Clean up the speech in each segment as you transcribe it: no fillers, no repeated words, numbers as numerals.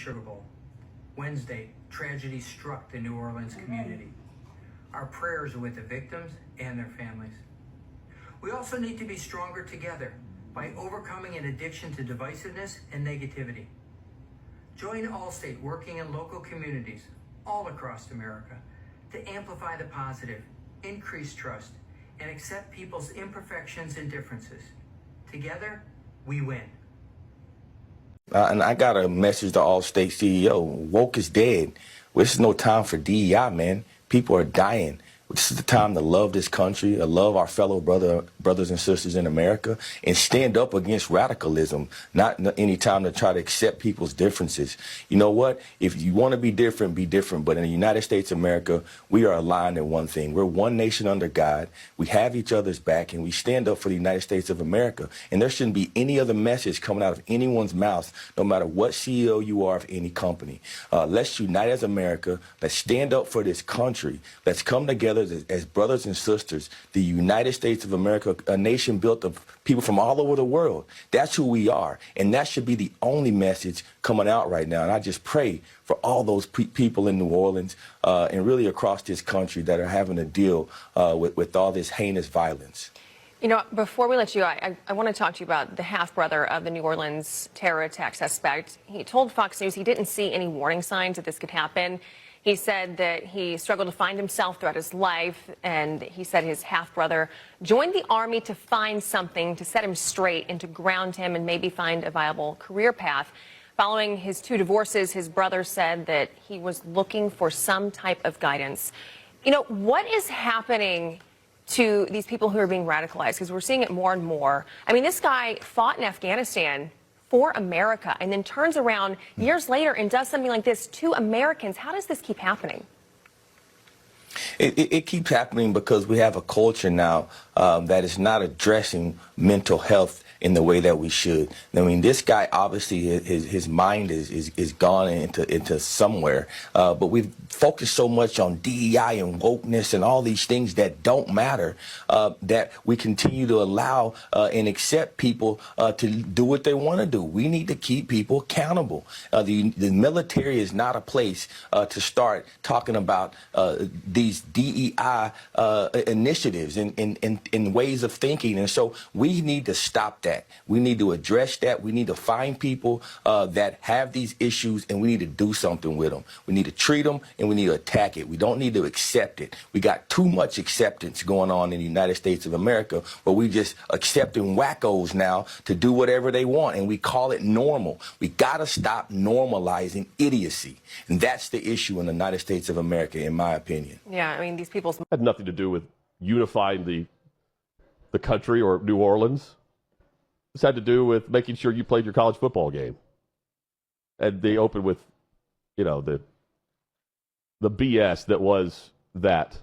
Sugar Bowl. Wednesday, tragedy struck the New Orleans community. Our prayers are with the victims and their families. We also need to be stronger together by overcoming an addiction to divisiveness and negativity. Join Allstate working in local communities all across America to amplify the positive, increase trust, and accept people's imperfections and differences. Together, we win. And I got a message to Allstate CEO. Woke is dead. This is no time for DEI, man. People are dying. This is the time to love this country, to love our fellow brothers and sisters in America, and stand up against radicalism, not any time to try to accept people's differences. You know what? If you want to be different, be different. But in the United States of America, we are aligned in one thing. We're one nation under God. We have each other's back, and we stand up for the United States of America. And there shouldn't be any other message coming out of anyone's mouth, no matter what CEO you are of any company. Let's unite as America. Let's stand up for this country. Let's come together as brothers and sisters. The United States of America, a nation built of people from all over the world. That's who we are. And that should be the only message coming out right now. And I just pray for all those people in New Orleans and really across this country that are having to deal with all this heinous violence. You know, before we let you go, I want to talk to you about the half-brother of the New Orleans terror attack suspect. He told Fox News he didn't see any warning signs that this could happen. He said that he struggled to find himself throughout his life, and he said his half-brother joined the Army to find something to set him straight and to ground him and maybe find a viable career path. Following his 2 divorces, his brother said that he was looking for some type of guidance. You know, what is happening to these people who are being radicalized? Because we're seeing it more and more. I mean, this guy fought in Afghanistan for America and then turns around years later and does something like this to Americans. How does this keep happening? It keeps happening because we have a culture now that is not addressing mental health in the way that we should. I mean, this guy, obviously, his mind is gone into somewhere. But we've focused so much on DEI and wokeness and all these things that don't matter, that we continue to allow and accept people to do what they want to do. We need to keep people accountable. The military is not a place to start talking about these DEI initiatives and ways of thinking. And so we need to stop that. We need to address that. We need to find people that have these issues, and we need to do something with them. We need to treat them, and we need to attack it. We don't need to accept it. We got too much acceptance going on in the United States of America, but we just accepting wackos now to do whatever they want, and we call it normal. We got to stop normalizing idiocy, and that's the issue in the United States of America, in my opinion. Yeah, I mean, these people's had nothing to do with unifying the country or New Orleans. This had to do with making sure you played your college football game. And they opened with, you know, the BS that was that.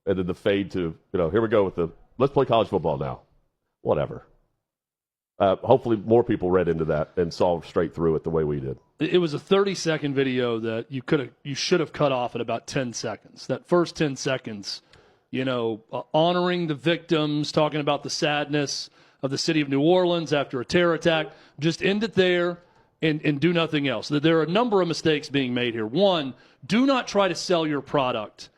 And then the fade to, you know, here we go with let's play college football now. Whatever. Hopefully more people read into that and saw straight through it the way we did. It was a 30-second video that you should have cut off at about 10 seconds. That first 10 seconds, you know, honoring the victims, talking about the sadness of the city of New Orleans after a terror attack. Just end it there and do nothing else. There are a number of mistakes being made here. One, do not try to sell your product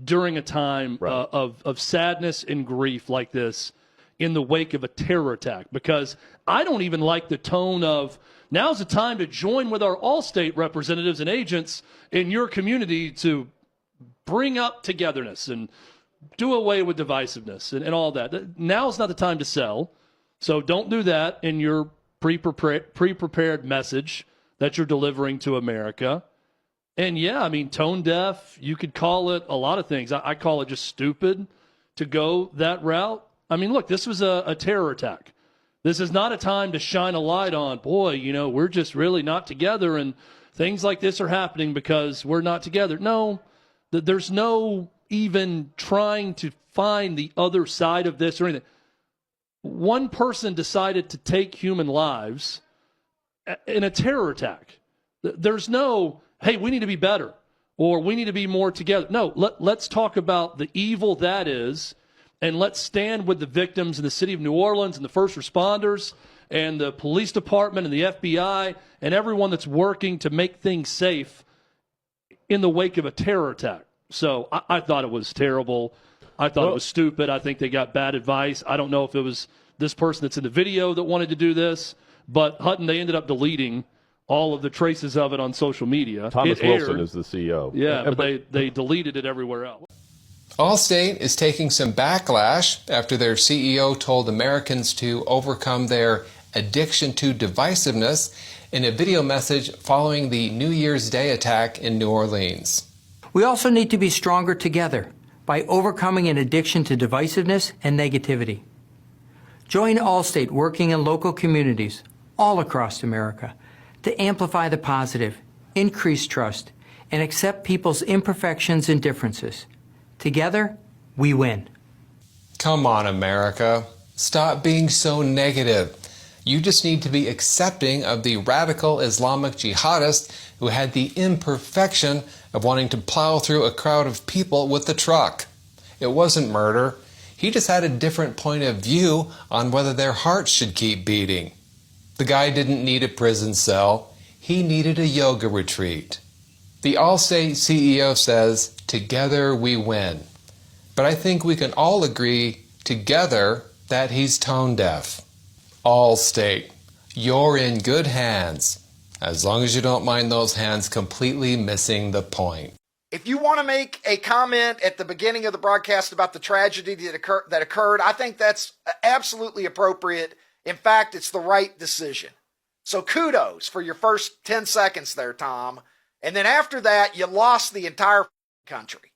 during a time of sadness and grief like this in the wake of a terror attack, because I don't even like the tone of, now's the time to join with our Allstate representatives and agents in your community to bring up togetherness and do away with divisiveness and all that. Now's not the time to sell. So don't do that in your pre-prepared message that you're delivering to America. And yeah, I mean, tone deaf, you could call it a lot of things. I call it just stupid to go that route. I mean, look, this was a terror attack. This is not a time to shine a light on, boy, you know, we're just really not together and things like this are happening because we're not together. No, there's no even trying to find the other side of this or anything. One person decided to take human lives in a terror attack. There's no, hey, we need to be better or we need to be more together. No, let's talk about the evil that is, and let's stand with the victims in the city of New Orleans and the first responders and the police department and the FBI and everyone that's working to make things safe in the wake of a terror attack. So I thought it was terrible. I thought it was stupid. I think they got bad advice. I don't know if it was this person that's in the video that wanted to do this, but Hutton, they ended up deleting all of the traces of it on social media. Thomas Wilson is the CEO. Yeah, but they deleted it everywhere else. Allstate is taking some backlash after their CEO told Americans to overcome their addiction to divisiveness in a video message following the New Year's Day attack in New Orleans. We also need to be stronger together by overcoming an addiction to divisiveness and negativity. Join Allstate working in local communities all across America to amplify the positive, increase trust, and accept people's imperfections and differences. Together, we win. Come on, America. Stop being so negative. You just need to be accepting of the radical Islamic jihadist who had the imperfection of wanting to plow through a crowd of people with the truck. It wasn't murder. He just had a different point of view on whether their hearts should keep beating. The guy didn't need a prison cell. He needed a yoga retreat. The Allstate CEO says, together we win. But I think we can all agree together that he's tone deaf. Allstate, you're in good hands, as long as you don't mind those hands completely missing the point. If you want to make a comment at the beginning of the broadcast about the tragedy that occurred, I think that's absolutely appropriate. In fact, it's the right decision. So kudos for your first 10 seconds there, Tom. And then after that, you lost the entire country.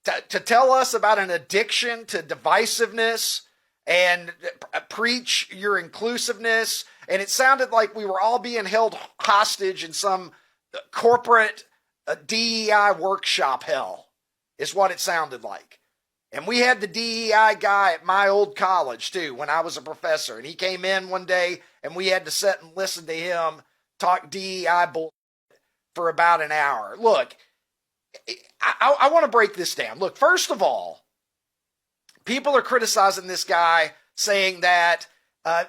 To tell us about an addiction to divisiveness and preach your inclusiveness, and it sounded like we were all being held hostage in some corporate DEI workshop hell, is what it sounded like. And we had the DEI guy at my old college, too, when I was a professor. And he came in one day, and we had to sit and listen to him talk DEI bull for about an hour. Look, I want to break this down. Look, first of all, people are criticizing this guy, saying that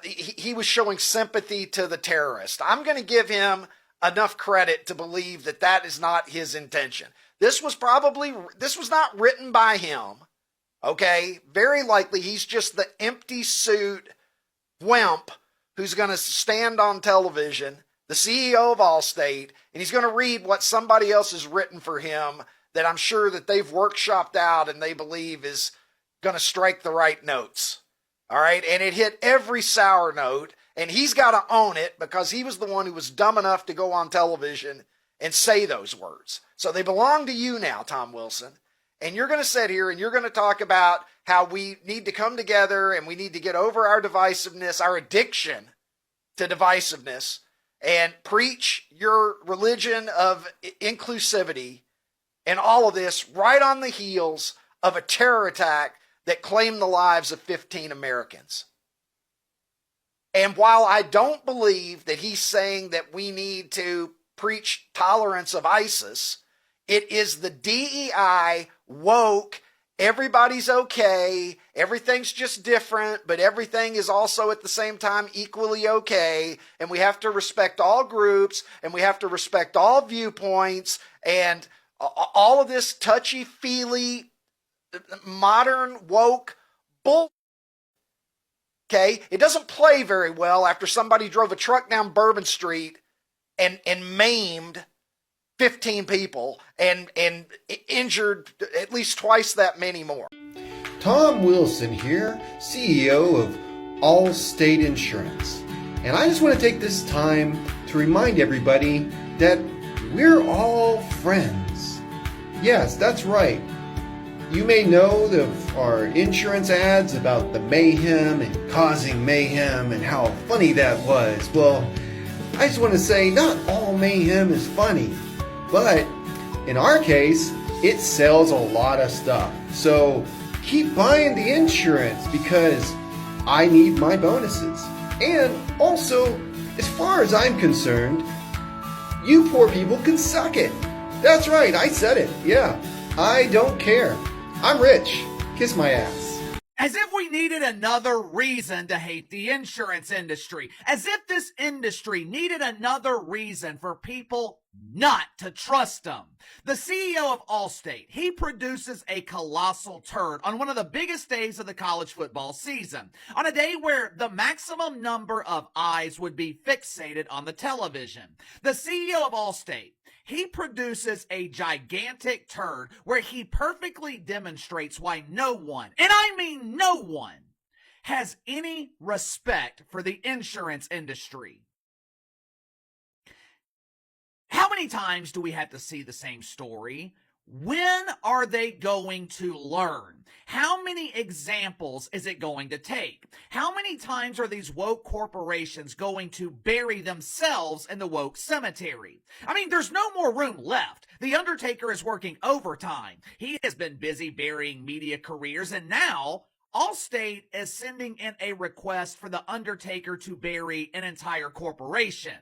he was showing sympathy to the terrorist. I'm going to give him enough credit to believe that that is not his intention. This was not written by him. Okay, very likely he's just the empty suit wimp who's going to stand on television, the CEO of Allstate, and he's going to read what somebody else has written for him that I'm sure that they've workshopped out and they believe is going to strike the right notes. All right, and it hit every sour note, and he's got to own it because he was the one who was dumb enough to go on television and say those words. So they belong to you now, Tom Wilson. And you're going to sit here and you're going to talk about how we need to come together and we need to get over our divisiveness, our addiction to divisiveness, and preach your religion of inclusivity and all of this right on the heels of a terror attack that claimed the lives of 15 Americans. And while I don't believe that he's saying that we need to preach tolerance of ISIS, it is the DEI woke, everybody's okay, everything's just different, but everything is also at the same time equally okay, and we have to respect all groups, and we have to respect all viewpoints, and all of this touchy-feely, modern, woke bull. Okay? It doesn't play very well after somebody drove a truck down Bourbon Street and maimed 15 people and injured at least twice that many more. Tom Wilson here, CEO of Allstate Insurance. And I just want to take this time to remind everybody that we're all friends. Yes, that's right. You may know of our insurance ads about the mayhem and causing mayhem and how funny that was. Well, I just want to say not all mayhem is funny. But in our case, it sells a lot of stuff. So keep buying the insurance because I need my bonuses. And also, as far as I'm concerned, you poor people can suck it. That's right, I said it. Yeah, I don't care. I'm rich. Kiss my ass. As if we needed another reason to hate the insurance industry. As if this industry needed another reason for people not to trust them. The CEO of Allstate, he produces a colossal turd on one of the biggest days of the college football season. On a day where the maximum number of eyes would be fixated on the television. The CEO of Allstate, he produces a gigantic turd where he perfectly demonstrates why no one, and I mean no one, has any respect for the insurance industry. How many times do we have to see the same story? When are they going to learn? How many examples is it going to take? How many times are these woke corporations going to bury themselves in the woke cemetery? I mean, there's no more room left. The Undertaker is working overtime. He has been busy burying media careers, and now Allstate is sending in a request for the Undertaker to bury an entire corporation.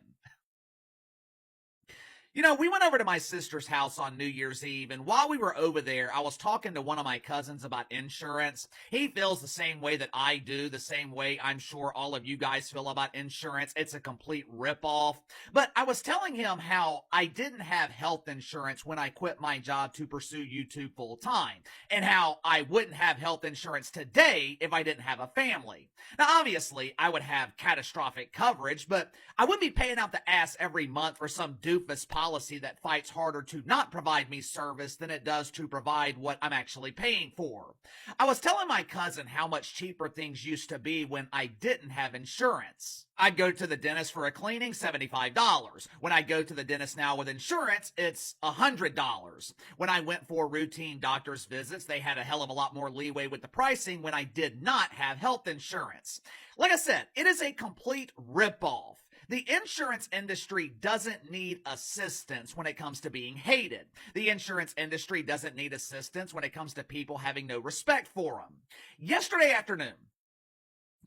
You know, we went over to my sister's house on New Year's Eve, and while we were over there, I was talking to one of my cousins about insurance. He feels the same way that I do, the same way I'm sure all of you guys feel about insurance. It's a complete ripoff. But I was telling him how I didn't have health insurance when I quit my job to pursue YouTube full time, and how I wouldn't have health insurance today if I didn't have a family. Now, obviously, I would have catastrophic coverage, but I wouldn't be paying out the ass every month for some doofus policy that fights harder to not provide me service than it does to provide what I'm actually paying for. I was telling my cousin how much cheaper things used to be when I didn't have insurance. I'd go to the dentist for a cleaning, $75. When I go to the dentist now with insurance, it's $100. When I went for routine doctor's visits, they had a hell of a lot more leeway with the pricing when I did not have health insurance. Like I said, it is a complete ripoff. The insurance industry doesn't need assistance when it comes to being hated. The insurance industry doesn't need assistance when it comes to people having no respect for them. Yesterday afternoon,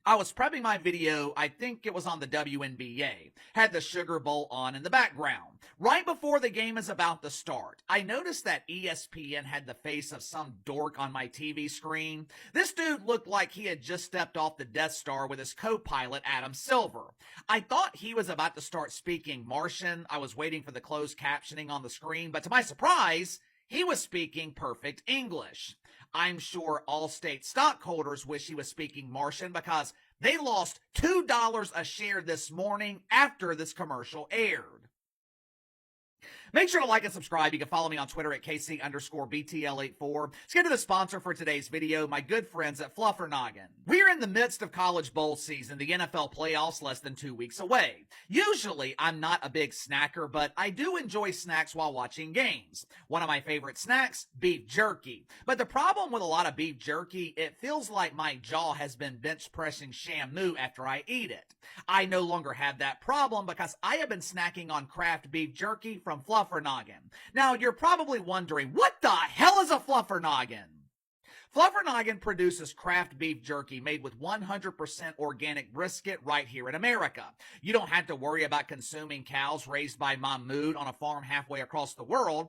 I was prepping my video, I think it was on the WNBA, had the Sugar Bowl on in the background. Right before the game is about to start, I noticed that ESPN had the face of some dork on my TV screen. This dude looked like he had just stepped off the Death Star with his co-pilot, Adam Silver. I thought he was about to start speaking Martian. I was waiting for the closed captioning on the screen, but to my surprise, he was speaking perfect English. I'm sure Allstate stockholders wish he was speaking Martian because they lost $2 a share this morning after this commercial aired. Make sure to like and subscribe. You can follow me on Twitter at KC_BTL84. Let's get to the sponsor for today's video, my good friends at Fluffernoggin. We're in the midst of college bowl season, the NFL playoffs less than 2 weeks away. Usually, I'm not a big snacker, but I do enjoy snacks while watching games. One of my favorite snacks, beef jerky. But the problem with a lot of beef jerky, it feels like my jaw has been bench pressing Shamu after I eat it. I no longer have that problem because I have been snacking on Kraft beef jerky from Fluffernoggin. Now, you're probably wondering, what the hell is a Fluffernoggin? Fluffernoggin produces Kraft beef jerky made with 100% organic brisket right here in America. You don't have to worry about consuming cows raised by Mahmoud on a farm halfway across the world.